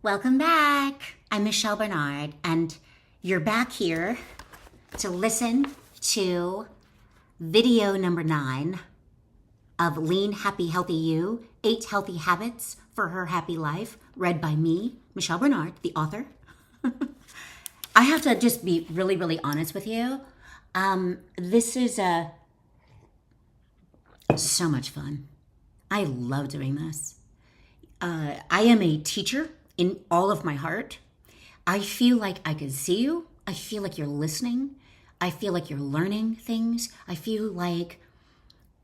Welcome back. I'm Michelle Bernard, and you're back here to listen to video number 9 of Lean, Happy, Healthy You, 8 Healthy Habits for Her Happy Life, read by me, Michelle Bernard, the author. I have to just be really, really honest with you. This is so much fun. I love doing this. I am a teacher in all of my heart. I feel like I can see you. I feel like you're listening. I feel like you're learning things. I feel like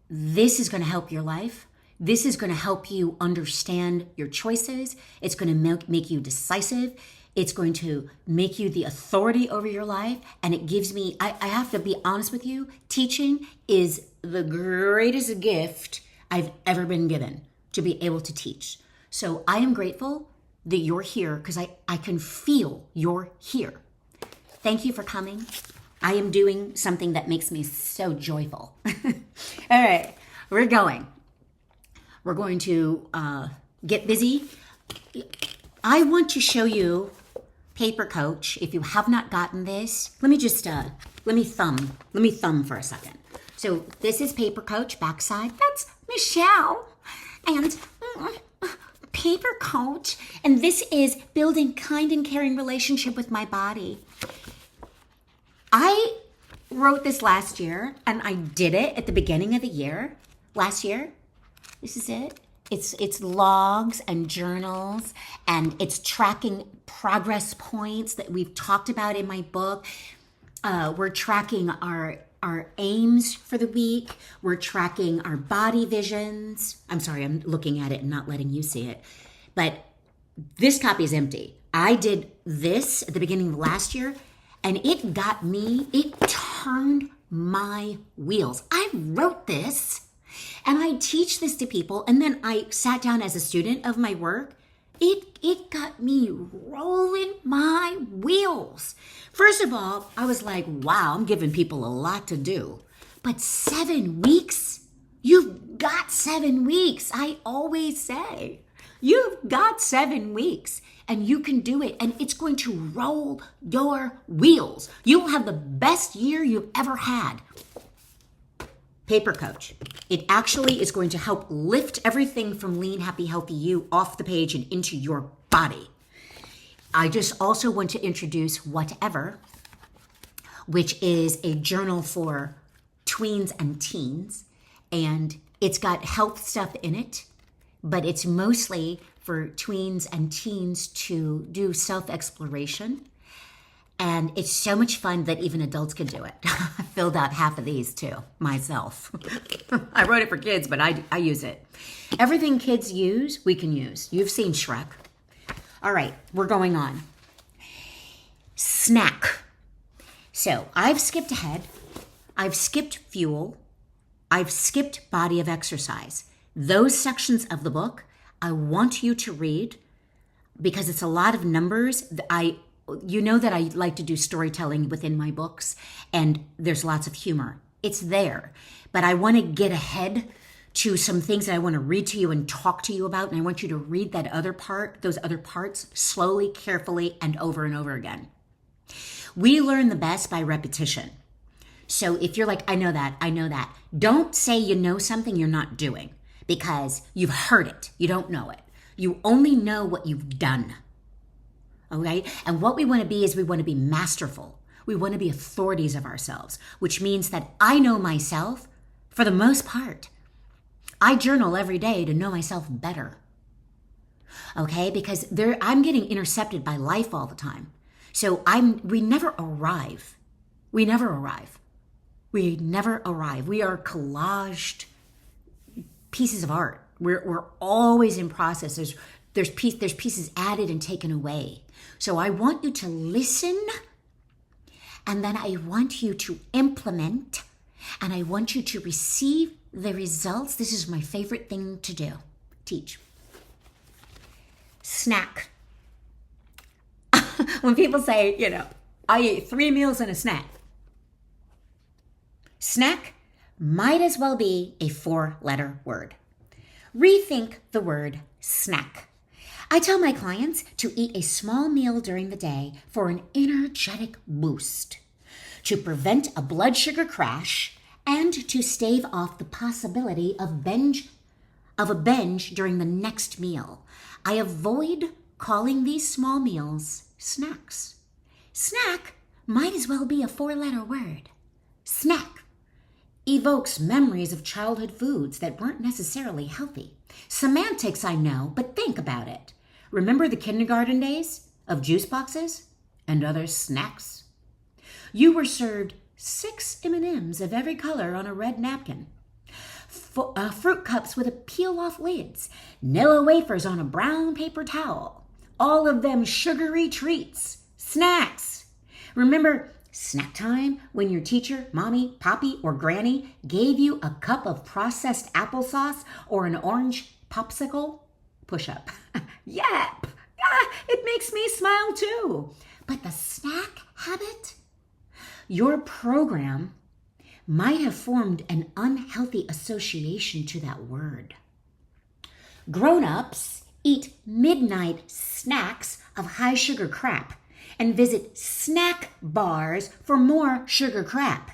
this is going to help your life. This is going to help you understand your choices. It's going to make you decisive. It's going to make you the authority over your life. And it gives me, I have to be honest with you, teaching is the greatest gift I've ever been given, to be able to teach. So I am grateful that you're here because I can feel you're here. Thank you for coming. I am doing something that makes me so joyful. All right, we're going. We're going to get busy. I want to show you Paper Coach. If you have not gotten this, let me thumb for a second. So this is Paper Coach, backside. That's Michelle. And Paper Coach. And this is building kind and caring relationship with my body. I wrote this last year, and I did it at the beginning of the year. Last year. This is it. It's logs and journals, and it's tracking progress points that we've talked about in my book. We're tracking our aims for the week. We're tracking our body visions. I'm sorry, I'm looking at it and not letting you see it. But this copy is empty. I did this at the beginning of last year, and it turned my wheels. I wrote this, and I teach this to people, and then I sat down as a student of my work. It got me rolling my wheels. First of all, I was like, wow, I'm giving people a lot to do. But 7 weeks? You've got 7 weeks. I always say, you've got 7 weeks and you can do it, and it's going to roll your wheels. You'll have the best year you've ever had. Paper Coach. It actually is going to help lift everything from Lean, Happy, Healthy You off the page and into your body. I just also want to introduce Whatever, which is a journal for tweens and teens. And it's got health stuff in it, but it's mostly for tweens and teens to do self-exploration. And it's so much fun that even adults can do it. I filled out half of these too, myself. I wrote it for kids, but I use it. Everything kids use, we can use. You've seen Shrek. All right, we're going on. Snack. So I've skipped ahead. I've skipped fuel. I've skipped body of exercise. Those sections of the book, I want you to read because it's a lot of numbers. You know that I like to do storytelling within my books, and there's lots of humor. It's there, but I want to get ahead to some things that I want to read to you and talk to you about, and I want you to read those other parts slowly, carefully, and over again. We learn the best by repetition. So if you're like, I know that, don't say you know something you're not doing because you've heard it. You don't know it. You only know what you've done. Okay? And what we want to be is we want to be masterful. We want to be authorities of ourselves, which means that I know myself for the most part. I journal every day to know myself better. Okay? Because I'm getting intercepted by life all the time. So we never arrive. We never arrive. We never arrive. We are collaged pieces of art. We're always in process. There's pieces added and taken away. So I want you to listen, and then I want you to implement, and I want you to receive the results. This is my favorite thing to do, teach. Snack. When people say, I ate 3 meals and a snack. Snack might as well be a 4-letter word. Rethink the word snack. I tell my clients to eat a small meal during the day for an energetic boost, to prevent a blood sugar crash, and to stave off the possibility of a binge during the next meal. I avoid calling these small meals snacks. Snack might as well be a 4-letter word. Snack evokes memories of childhood foods that weren't necessarily healthy. Semantics, I know, but think about it. Remember the kindergarten days of juice boxes and other snacks? You were served 6 M&Ms of every color on a red napkin. Fruit cups with peel-off lids, Nilla wafers on a brown paper towel, all of them sugary treats, snacks. Remember snack time when your teacher, mommy, poppy, or granny gave you a cup of processed applesauce or an orange popsicle? Push up. Yep. It makes me smile too. But the snack habit? Your program might have formed an unhealthy association to that word. Grown-ups eat midnight snacks of high sugar crap and visit snack bars for more sugar crap.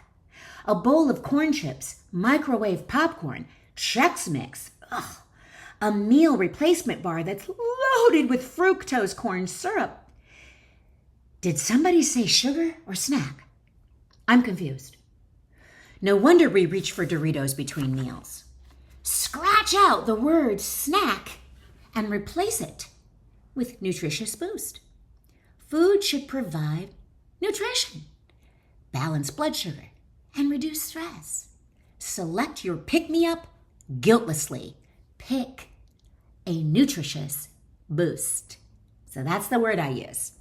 A bowl of corn chips, microwave popcorn, Chex Mix, a meal replacement bar that's loaded with fructose corn syrup. Did somebody say sugar or snack? I'm confused. No wonder we reach for Doritos between meals. Scratch out the word snack and replace it with nutritious boost. Food should provide nutrition, balance blood sugar, and reduce stress. Select your pick-me-up guiltlessly. Pick a nutritious boost. So that's the word I use.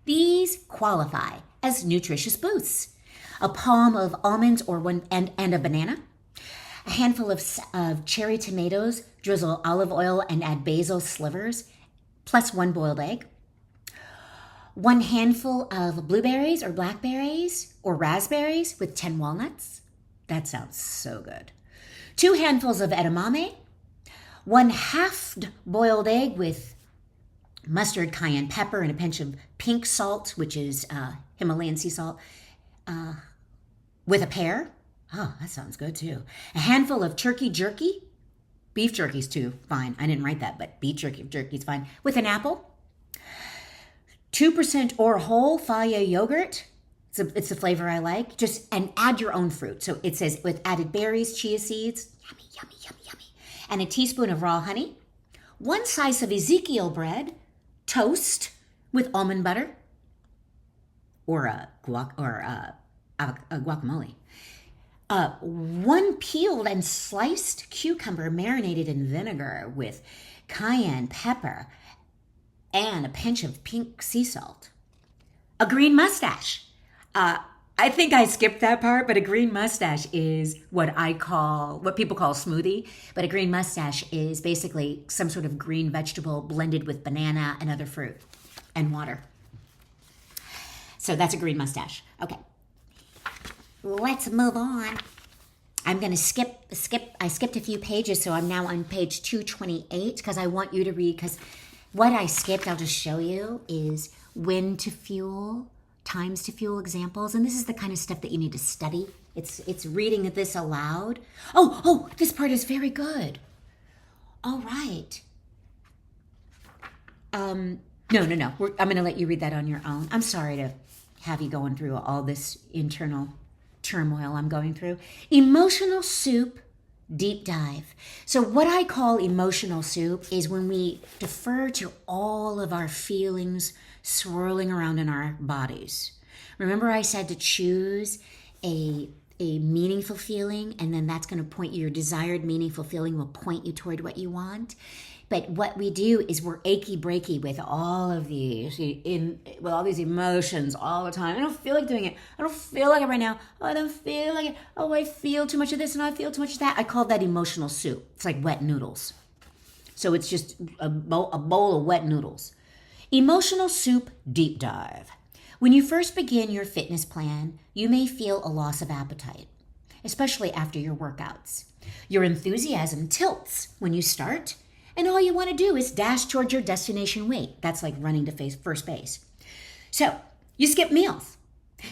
These qualify as nutritious boosts. A palm of almonds and a banana, a handful of cherry tomatoes, drizzle olive oil and add basil slivers, plus 1 boiled egg. 1 handful of blueberries or blackberries or raspberries with 10 walnuts. That sounds so good. 2 handfuls of edamame. 1 halved boiled egg with mustard, cayenne pepper, and a pinch of pink salt, which is Himalayan sea salt, with a pear. Oh, that sounds good too. A handful of turkey jerky. Beef jerky's too fine. I didn't write that, but beef jerky's fine. With an apple. 2% or whole Faya yogurt. It's the flavor I like. And add your own fruit. So it says with added berries, chia seeds. Yummy, yummy, yummy, yummy. And a teaspoon of raw honey. 1 slice of Ezekiel bread. Toast with almond butter. Or a guacamole. 1 peeled and sliced cucumber marinated in vinegar with cayenne pepper and a pinch of pink sea salt. A green mustache. I think I skipped that part, but a green mustache is what people call smoothie. But a green mustache is basically some sort of green vegetable blended with banana and other fruit and water. So that's a green mustache. Okay. Let's move on. I'm going to skip. I skipped a few pages, so I'm now on page 228 because I want you to read, because what I skipped, I'll just show you, is when to fuel, times to fuel examples. And this is the kind of stuff that you need to study. It's reading this aloud. Oh, this part is very good. All right. No. I'm going to let you read that on your own. I'm sorry to have you going through all this internal turmoil I'm going through. Emotional soup deep dive. So what I call emotional soup is when we defer to all of our feelings swirling around in our bodies. Remember I said to choose a meaningful feeling, and then that's going to point you, your desired meaningful feeling will point you toward what you want. But what we do is we're achy breaky with all of these, with all these emotions all the time. I don't feel like doing it. I don't feel like it right now. Oh, I don't feel like it. Oh, I feel too much of this and I feel too much of that. I call that emotional soup. It's like wet noodles. So it's just a bowl of wet noodles. Emotional soup deep dive. When you first begin your fitness plan, you may feel a loss of appetite, especially after your workouts. Your enthusiasm tilts when you start, and all you want to do is dash towards your destination weight. That's like running to first base. So you skip meals.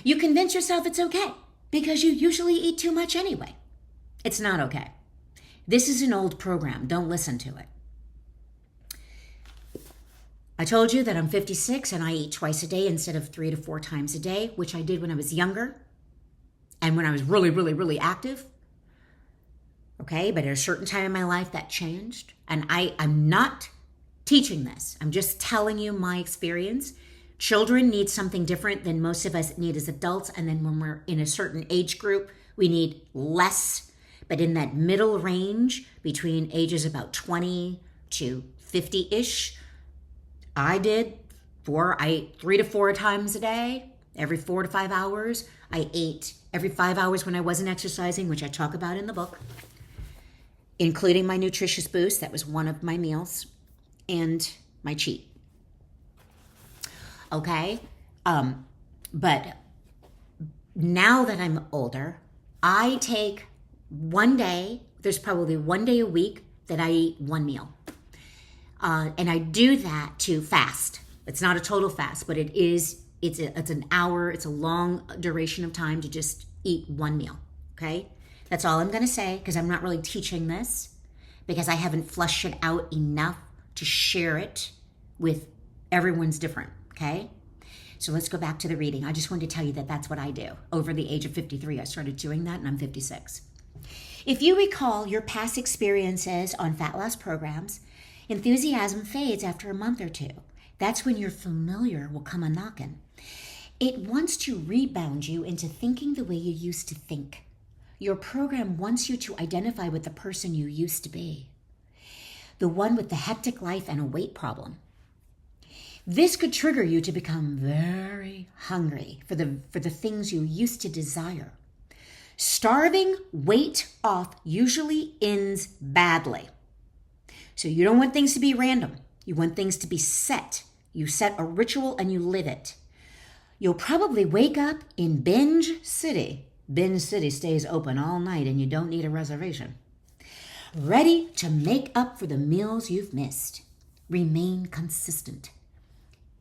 You convince yourself it's okay because you usually eat too much anyway. It's not okay. This is an old program. Don't listen to it. I told you that I'm 56 and I eat twice a day instead of 3 to 4 times a day, which I did when I was younger and when I was really, really, really active. Okay, but at a certain time in my life that changed. And I'm not teaching this. I'm just telling you my experience. Children need something different than most of us need as adults. And then when we're in a certain age group, we need less. But in that middle range between ages about 20 to 50-ish, I ate 3 to 4 times a day, every 4 to 5 hours. I ate every 5 hours when I wasn't exercising, which I talk about in the book, including my nutritious boost. That was one of my meals, and my cheat. Okay? But now that I'm older, I take one day, there's probably one day a week that I eat one meal. And I do that to fast. It's not a total fast, but it's an hour. It's a long duration of time to just eat one meal. Okay? That's all I'm going to say, because I'm not really teaching this, because I haven't fleshed it out enough to share it with everyone's different. Okay? So let's go back to the reading. I just wanted to tell you that that's what I do. Over the age of 53, I started doing that, and I'm 56. If you recall your past experiences on fat loss programs, enthusiasm fades after a month or two. That's when your familiar will come a-knockin'. It wants to rebound you into thinking the way you used to think. Your program wants you to identify with the person you used to be, the one with the hectic life and a weight problem. This could trigger you to become very hungry for the things you used to desire. Starving weight off usually ends badly. So you don't want things to be random. You want things to be set. You set a ritual and you live it. You'll probably wake up in Binge City. Binge City stays open all night and you don't need a reservation. Ready to make up for the meals you've missed. Remain consistent.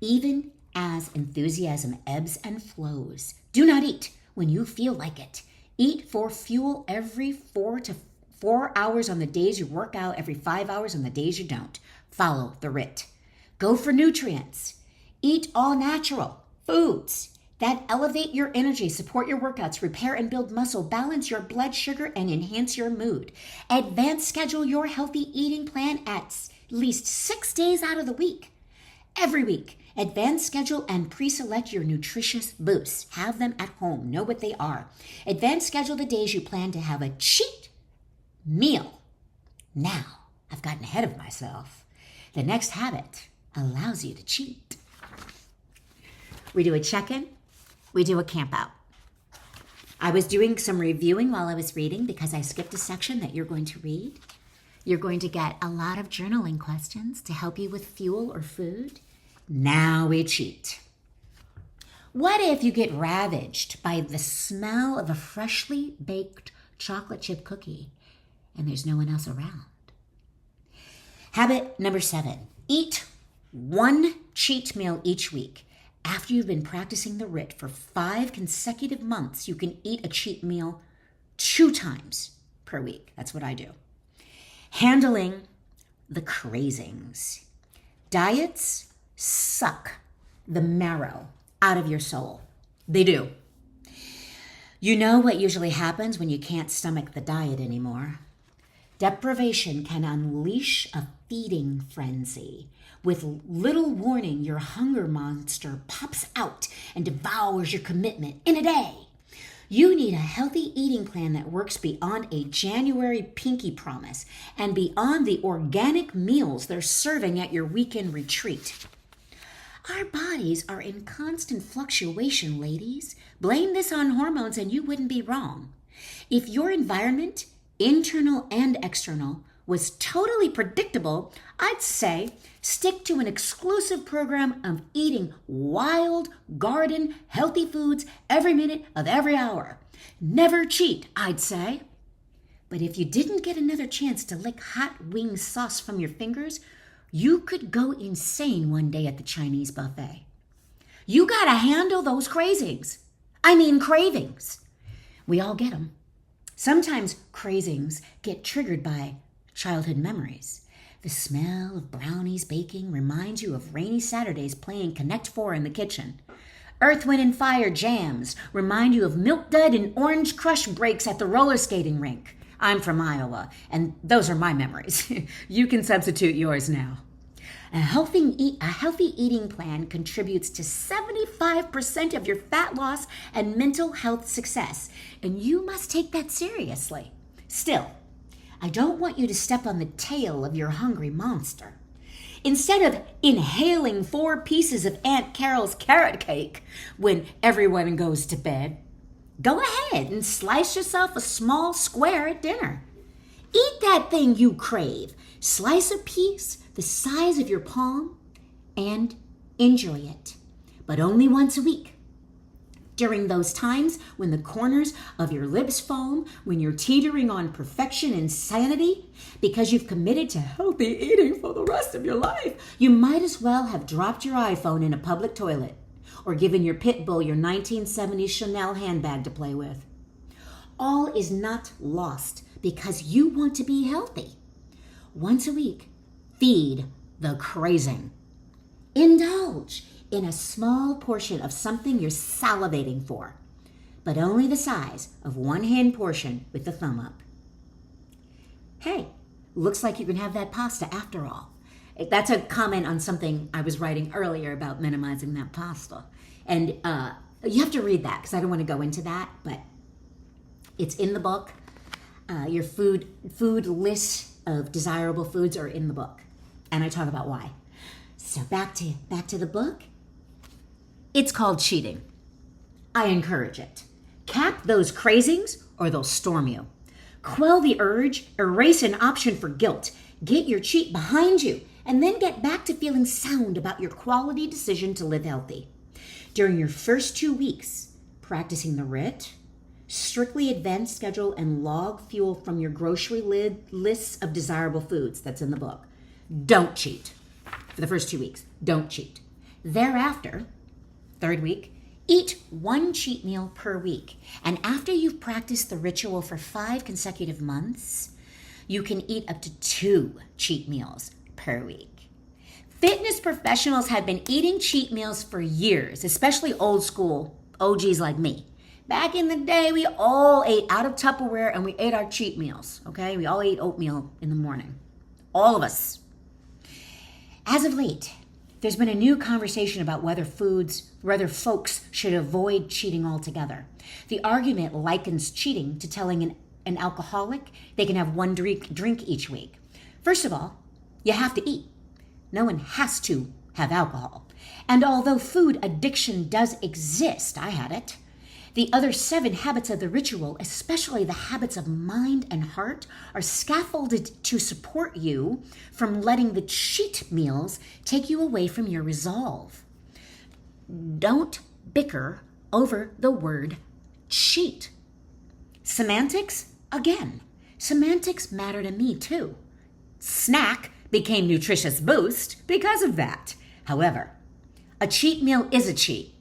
Even as enthusiasm ebbs and flows, do not eat when you feel like it. Eat for fuel every 4 hours on the days you work out, every 5 hours on the days you don't. Follow the RIT. Go for nutrients. Eat all natural foods that elevate your energy, support your workouts, repair and build muscle, balance your blood sugar, and enhance your mood. Advance schedule your healthy eating plan at least 6 days out of the week. Every week, advance schedule and pre-select your nutritious boosts. Have them at home. Know what they are. Advance schedule the days you plan to have a cheat meal. Now, I've gotten ahead of myself. The next habit allows you to cheat. We do a check-in. We do a camp out. I was doing some reviewing while I was reading because I skipped a section that you're going to read. You're going to get a lot of journaling questions to help you with fuel or food. Now we cheat. What if you get ravaged by the smell of a freshly baked chocolate chip cookie and there's no one else around? Habit number 7, eat one cheat meal each week. After you've been practicing the RIT for 5 consecutive months, you can eat a cheat meal 2 times per week. That's what I do. Handling the cravings. Diets suck the marrow out of your soul. They do. You know what usually happens when you can't stomach the diet anymore. Deprivation can unleash a feeding frenzy. With little warning, your hunger monster pops out and devours your commitment in a day. You need a healthy eating plan that works beyond a January pinky promise and beyond the organic meals they're serving at your weekend retreat. Our bodies are in constant fluctuation, ladies. Blame this on hormones and you wouldn't be wrong. If your environment, internal and external, was totally predictable, I'd say stick to an exclusive program of eating wild, garden, healthy foods every minute of every hour. Never cheat, I'd say. But if you didn't get another chance to lick hot wing sauce from your fingers, you could go insane one day at the Chinese buffet. You gotta handle those cravings. Cravings. We all get them. Sometimes cravings get triggered by childhood memories. The smell of brownies baking reminds you of rainy Saturdays playing Connect 4 in the kitchen. Earth, Wind, and Fire jams remind you of Milk Dud and Orange Crush breaks at the roller skating rink. I'm from Iowa, and those are my memories. You can substitute yours now. A healthy eating plan contributes to 75% of your fat loss and mental health success, and you must take that seriously. Still, I don't want you to step on the tail of your hungry monster. Instead of inhaling 4 pieces of Aunt Carol's carrot cake when everyone goes to bed, go ahead and slice yourself a small square at dinner. Eat that thing you crave. Slice a piece the size of your palm and enjoy it, but only once a week. During those times when the corners of your lips foam, when you're teetering on perfection and sanity because you've committed to healthy eating for the rest of your life, you might as well have dropped your iPhone in a public toilet or given your pit bull your 1970s Chanel handbag to play with. All is not lost because you want to be healthy. Once a week, feed the craving. Indulge in a small portion of something you're salivating for, but only the size of one hand portion with the thumb up. Hey, looks like you can have that pasta after all. That's a comment on something I was writing earlier about minimizing that pasta. And you have to read that because I don't want to go into that, but it's in the book. Your food list of desirable foods are in the book, and I talk about why. So back to the book. It's called cheating. I encourage it. Cap those cravings or they'll storm you. Quell the urge, erase an option for guilt, get your cheat behind you, and then get back to feeling sound about your quality decision to live healthy. During your first 2 weeks, practicing the RIT, strictly advanced schedule, and log fuel from your grocery lists of desirable foods that's in the book. Don't cheat. For the first 2 weeks, don't cheat. Thereafter, 3rd week, eat 1 cheat meal per week. And after you've practiced the ritual for 5 consecutive months, you can eat up to 2 cheat meals per week. Fitness professionals have been eating cheat meals for years, especially old school OGs like me. Back in the day, we all ate out of Tupperware and we ate our cheat meals, okay? We all ate oatmeal in the morning. All of us. As of late, there's been a new conversation about whether folks should avoid cheating altogether. The argument likens cheating to telling an alcoholic they can have 1 drink each week. First of all, you have to eat. No one has to have alcohol. And although food addiction does exist, I had it, the other 7 habits of the ritual, especially the habits of mind and heart, are scaffolded to support you from letting the cheat meals take you away from your resolve. Don't bicker over the word cheat. Semantics, again, semantics matter to me too. Snack became nutritious boost because of that. However, a cheat meal is a cheat.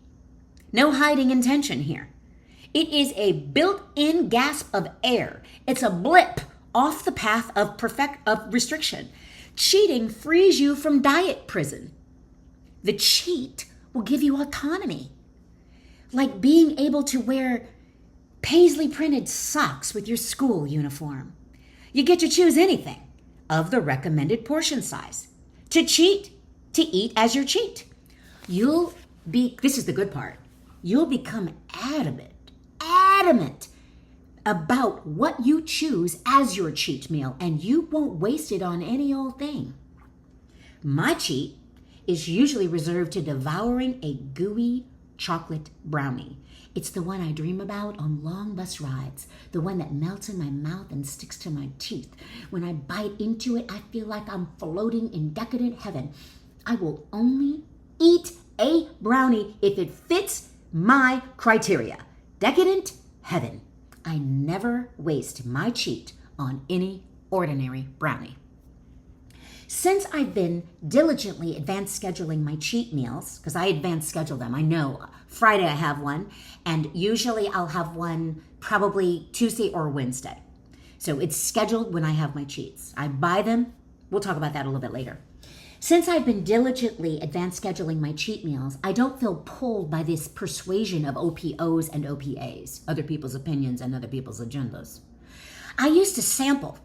No hiding intention here. It is a built-in gasp of air. It's a blip off the path of restriction. Cheating frees you from diet prison. The cheat will give you autonomy, like being able to wear paisley printed socks with your school uniform. You get to choose anything of the recommended portion size. To cheat, to eat as your cheat. This is the good part, you'll become adamant about what you choose as your cheat meal, and you won't waste it on any old thing. My cheat is usually reserved to devouring a gooey chocolate brownie. It's the one I dream about on long bus rides, the one that melts in my mouth and sticks to my teeth. When I bite into it, I feel like I'm floating in decadent heaven. I will only eat a brownie if it fits my criteria. Decadent heaven. I never waste my cheat on any ordinary brownie. Since I've been diligently advanced scheduling my cheat meals, because I advanced schedule them, I know Friday I have one, and usually I'll have one probably Tuesday or Wednesday. So it's scheduled when I have my cheats. I buy them. We'll talk about that a little bit later. Since I've been diligently advanced scheduling my cheat meals, I don't feel pulled by this persuasion of OPOs and OPAs, other people's opinions and other people's agendas. I used to sample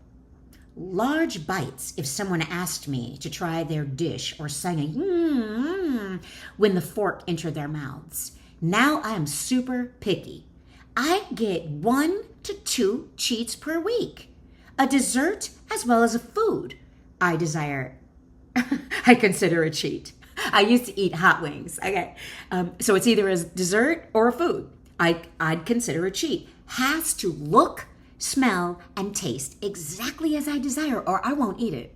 large bites if someone asked me to try their dish or sang a when the fork entered their mouths. Now I am super picky. I get 1 to 2 cheats per week, a dessert as well as a food I desire. I consider a cheat. I used to eat hot wings. Okay, so it's either a dessert or a food. I'd consider a cheat. Has to look, smell, and taste exactly as I desire, or I won't eat it.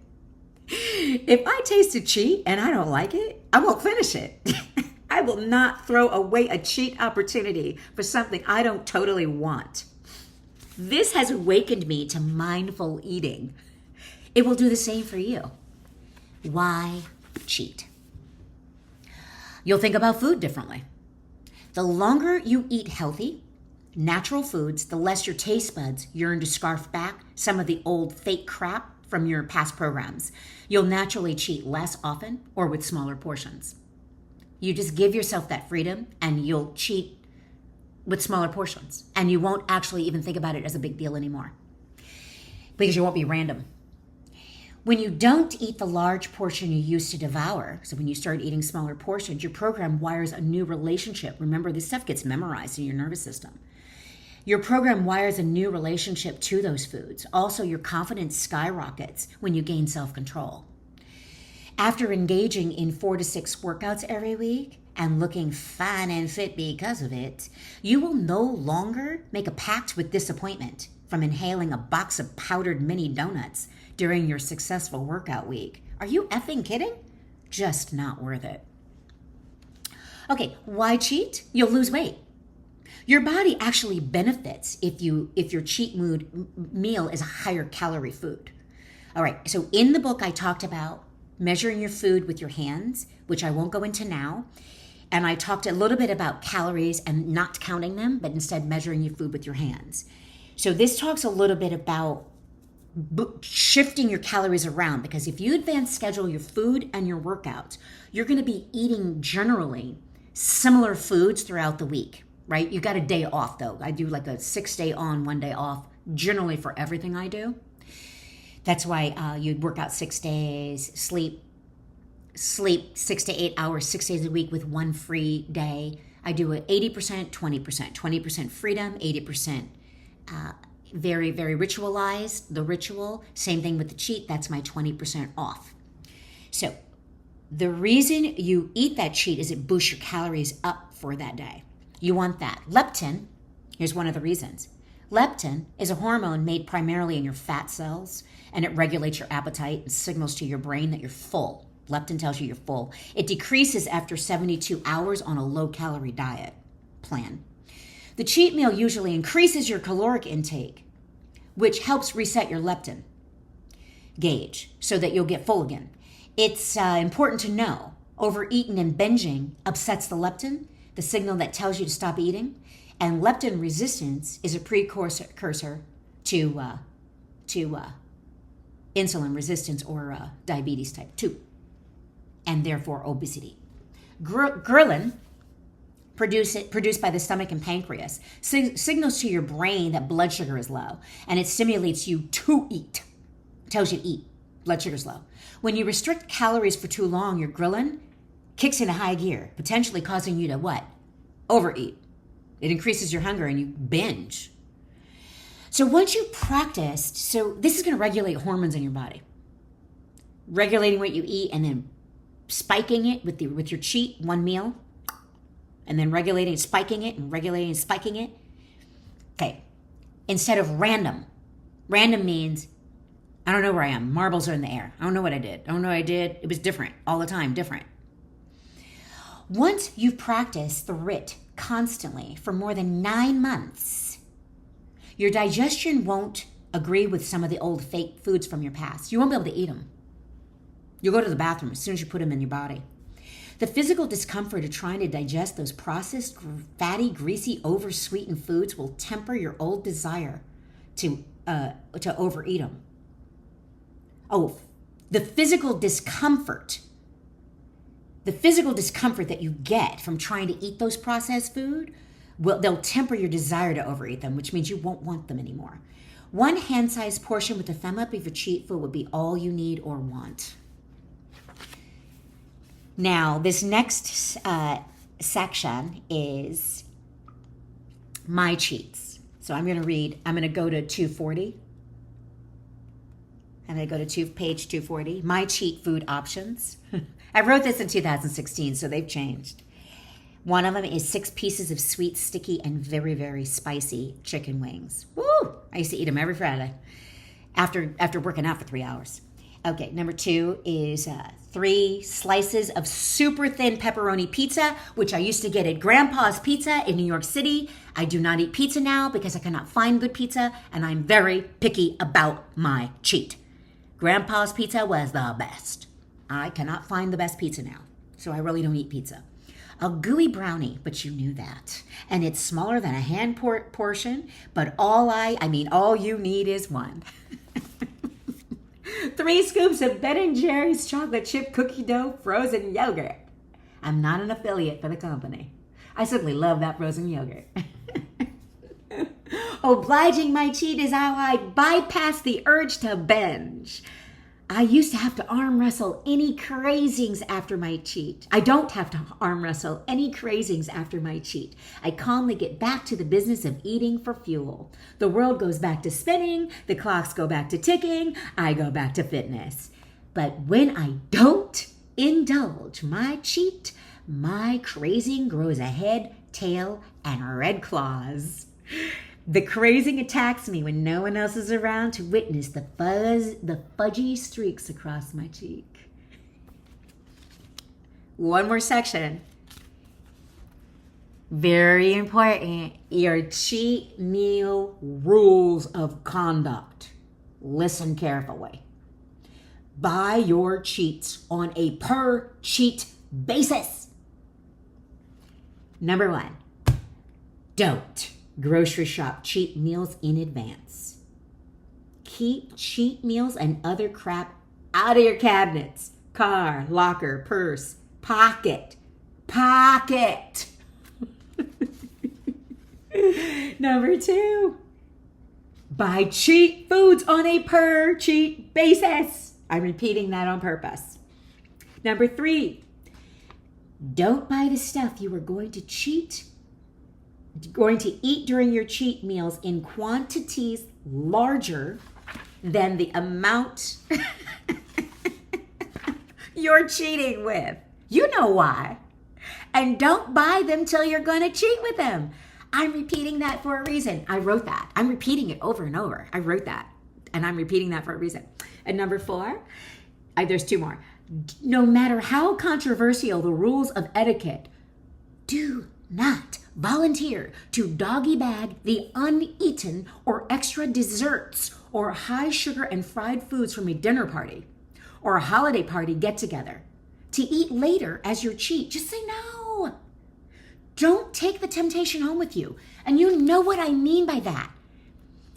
If I taste a cheat and I don't like it, I won't finish it. I will not throw away a cheat opportunity for something I don't totally want. This has awakened me to mindful eating. It will do the same for you. Why cheat? You'll think about food differently. The longer you eat healthy, natural foods, the less your taste buds yearn to scarf back some of the old fake crap from your past programs. You'll naturally cheat less often or with smaller portions. You just give yourself that freedom and you'll cheat with smaller portions. And you won't actually even think about it as a big deal anymore because you won't be random. When you don't eat the large portion you used to devour, so when you start eating smaller portions, your program wires a new relationship. Remember, this stuff gets memorized in your nervous system. Your program wires a new relationship to those foods. Also, your confidence skyrockets when you gain self-control. After engaging in 4 to 6 workouts every week and looking fine and fit because of it, you will no longer make a pact with disappointment from inhaling a box of powdered mini donuts during your successful workout week. Are you effing kidding? Just not worth it. Okay, why cheat? You'll lose weight. Your body actually benefits if your cheat meal is a higher calorie food. All right, so in the book I talked about measuring your food with your hands, which I won't go into now. And I talked a little bit about calories and not counting them, but instead measuring your food with your hands. So this talks a little bit about shifting your calories around, because if you advance schedule your food and your workouts, you're going to be eating generally similar foods throughout the week, right? You got a day off though. I do like a 6-day on, 1 day off, generally for everything I do. That's why you'd work out 6 days, sleep 6 to 8 hours, 6 days a week with 1 free day. I do it 80%, 20% freedom, 80% very, very ritualized, the ritual. Same thing with the cheat, that's my 20% off. So the reason you eat that cheat is it boosts your calories up for that day. You want that. Leptin, here's one of the reasons. Leptin is a hormone made primarily in your fat cells, and it regulates your appetite and signals to your brain that you're full. Leptin tells you you're full. It decreases after 72 hours on a low-calorie diet plan. The cheat meal usually increases your caloric intake, which helps reset your leptin gauge so that you'll get full again. It's important to know, overeating and binging upsets the leptin, the signal that tells you to stop eating, and leptin resistance is a precursor to insulin resistance or diabetes type 2, and therefore obesity. Ghrelin, produced by the stomach and pancreas, signals to your brain that blood sugar is low, and it stimulates you to eat. It tells you to eat. Blood sugar's low. When you restrict calories for too long, your ghrelin kicks into high gear, potentially causing you to what? Overeat. It increases your hunger and you binge. So once you practiced, so this is going to regulate hormones in your body. Regulating what you eat and then spiking it with your cheat, 1 meal, and then regulating, spiking it, and regulating, spiking it. Okay. Instead of random. Random means, I don't know where I am. Marbles are in the air. I don't know what I did. I don't know what I did. It was different all the time, different. Once you've practiced the RIT constantly for more than 9 months, your digestion won't agree with some of the old fake foods from your past. You won't be able to eat them. You'll go to the bathroom as soon as you put them in your body. The physical discomfort of trying to digest those processed, fatty, greasy, over-sweetened foods will temper your old desire to overeat them. Oh, the physical discomfort that you get from trying to eat those processed food, they'll temper your desire to overeat them, which means you won't want them anymore. One hand-sized portion with the thumb up of your cheat food would be all you need or want. Now, this next section is my cheats. So I'm going to go to 240. I'm going to go to page 240. My cheat food options. I wrote this in 2016, so they've changed. One of them is 6 pieces of sweet, sticky, and very, very spicy chicken wings. Woo! I used to eat them every Friday after working out for 3 hours. Okay, number 2 is 3 slices of super thin pepperoni pizza, which I used to get at Grandpa's Pizza in New York City. I do not eat pizza now because I cannot find good pizza, and I'm very picky about my cheat. Grandpa's Pizza was the best. I cannot find the best pizza now, so I really don't eat pizza. A gooey brownie, but you knew that. And it's smaller than a hand portion, but all you need is one. 3 scoops of Ben & Jerry's chocolate chip cookie dough frozen yogurt. I'm not an affiliate for the company. I simply love that frozen yogurt. Obliging my cheat is how I bypass the urge to binge. I used to have to arm wrestle any cravings after my cheat. I don't have to arm wrestle any cravings after my cheat. I calmly get back to the business of eating for fuel. The world goes back to spinning, the clocks go back to ticking, I go back to fitness. But when I don't indulge my cheat, my craving grows a head, tail, and red claws. The craving attacks me when no one else is around to witness the fudgy streaks across my cheek. One more section. Very important, your cheat meal rules of conduct. Listen carefully. Buy your cheats on a per cheat basis. Number 1, don't grocery shop cheat meals in advance. Keep cheat meals and other crap out of your cabinets, car, locker, purse, pocket. Number 2, buy cheat foods on a per cheat basis. I'm repeating that on purpose. Number 3, don't buy the stuff you are going to eat during your cheat meals in quantities larger than the amount you're cheating with. You know why. And don't buy them till you're going to cheat with them. I'm repeating that for a reason. I wrote that. I'm repeating it over and over. I wrote that. And I'm repeating that for a reason. And number 4, there's 2 more. No matter how controversial the rules of etiquette, do not volunteer to doggy bag the uneaten or extra desserts or high sugar and fried foods from a dinner party or a holiday party get-together to eat later as your cheat. Just say no. Don't take the temptation home with you. And you know what I mean by that.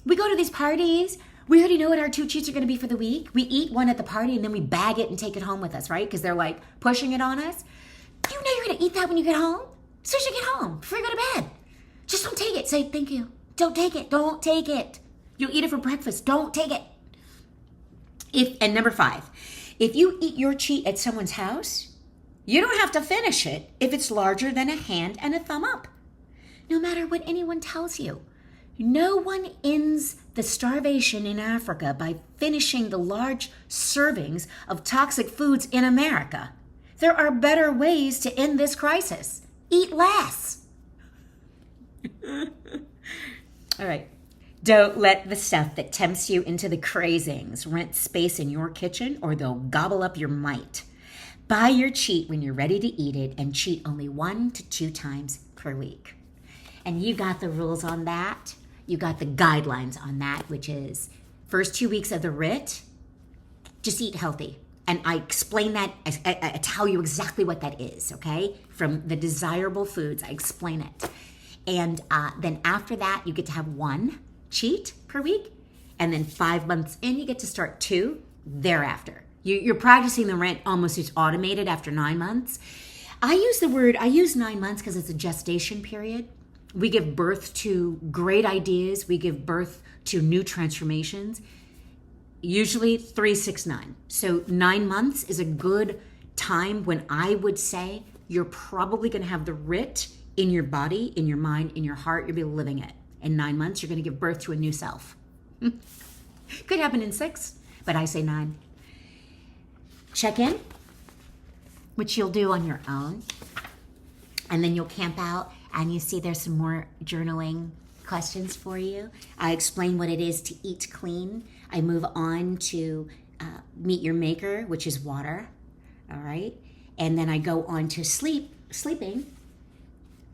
We go to these parties. We already know what our 2 cheats are going to be for the week. We eat one at the party and then we bag it and take it home with us, right? Because they're like pushing it on us. You know you're going to eat that when you get home. As soon as you get home, before you go to bed. Just don't take it. Say, thank you. Don't take it. Don't take it. You'll eat it for breakfast. Don't take it. And number 5, if you eat your cheat at someone's house, you don't have to finish it if it's larger than a hand and a thumb up. No matter what anyone tells you. No one ends the starvation in Africa by finishing the large servings of toxic foods in America. There are better ways to end this crisis. Eat less. All right. Don't let the stuff that tempts you into the cravings rent space in your kitchen or they'll gobble up your might. Buy your cheat when you're ready to eat it and cheat only 1 to 2 times per week. And you got the rules on that. You got the guidelines on that, which is First 2 weeks of the RIT, just eat healthy. And I explain that, I tell you exactly what that is, okay? From the desirable foods, I explain it. And then after that, you get to have 1 cheat per week. And then 5 months in, you get to start 2 thereafter. You're practicing the RIT almost as automated after 9 months. I use 9 months because it's a gestation period. We give birth to great ideas. We give birth to new transformations. Usually 3, 6, 9. So 9 months is a good time when I would say you're probably going to have the RIT in your body, in your mind, in your heart. You'll be living it. In 9 months, you're going to give birth to a new self. Could happen in 6, but I say 9. Check in, which you'll do on your own. And then you'll camp out and you see there's some more journaling questions for you. I explain what it is to eat clean. I move on to meet your maker, which is water. All right. And then I go on to sleeping.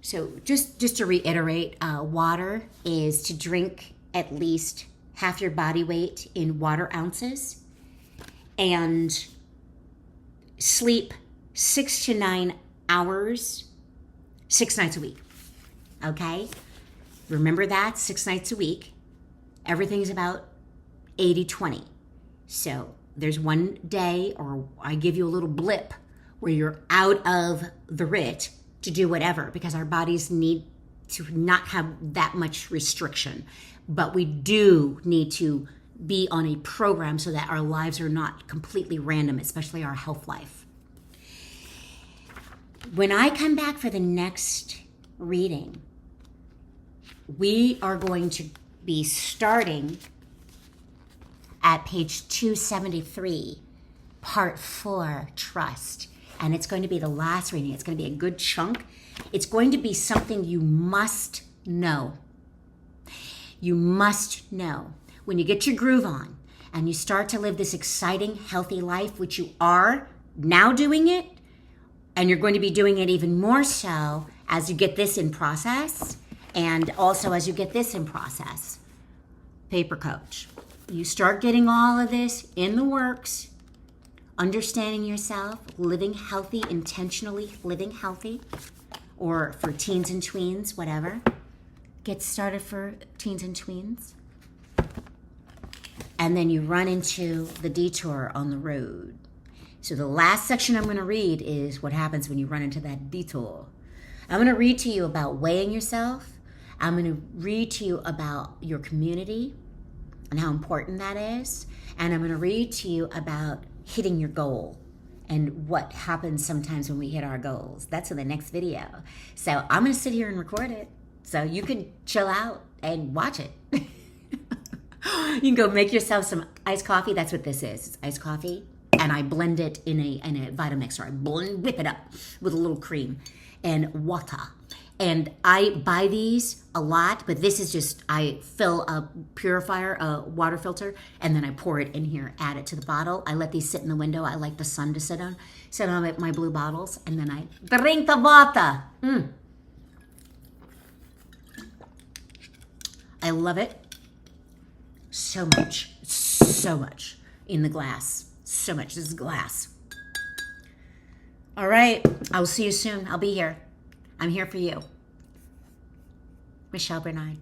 So just to reiterate, water is to drink at least half your body weight in water ounces and sleep 6 to 9 hours, 6 nights a week. Okay? Remember that, 6 nights a week. Everything's about 80-20. So there's one day, or I give you a little blip where you're out of the RIT to do whatever, because our bodies need to not have that much restriction. But we do need to be on a program so that our lives are not completely random, especially our health life. When I come back for the next reading, we are going to be starting at page 273, part 4, trust. And it's going to be the last reading. It's going to be a good chunk. It's going to be something you must know. You must know. When you get your groove on and you start to live this exciting, healthy life, which you are now doing it, and you're going to be doing it even more so as you get this in process, and also as you get this in process. Paper coach. You start getting all of this in the works, understanding yourself, living healthy, intentionally living healthy, or for teens and tweens, whatever. Get started for teens and tweens. And then you run into the detour on the road. So the last section I'm going to read is what happens when you run into that detour. I'm going to read to you about weighing yourself. I'm going to read to you about your community and how important that is. And I'm going to read to you about hitting your goal and what happens sometimes when we hit our goals. That's in the next video. So I'm going to sit here and record it so you can chill out and watch it. You can go make yourself some iced coffee. That's what this is. It's iced coffee. And I blend it in a Vitamixer. I whip it up with a little cream and water. And I buy these a lot, but this is just, I fill a purifier, a water filter, and then I pour it in here, add it to the bottle. I let these sit in the window. I like the sun to sit on my blue bottles, and then I drink the water. I love it so much in the glass. So much. This is glass. All right. I'll see you soon. I'll be here. I'm here for you. Michelle Bernard.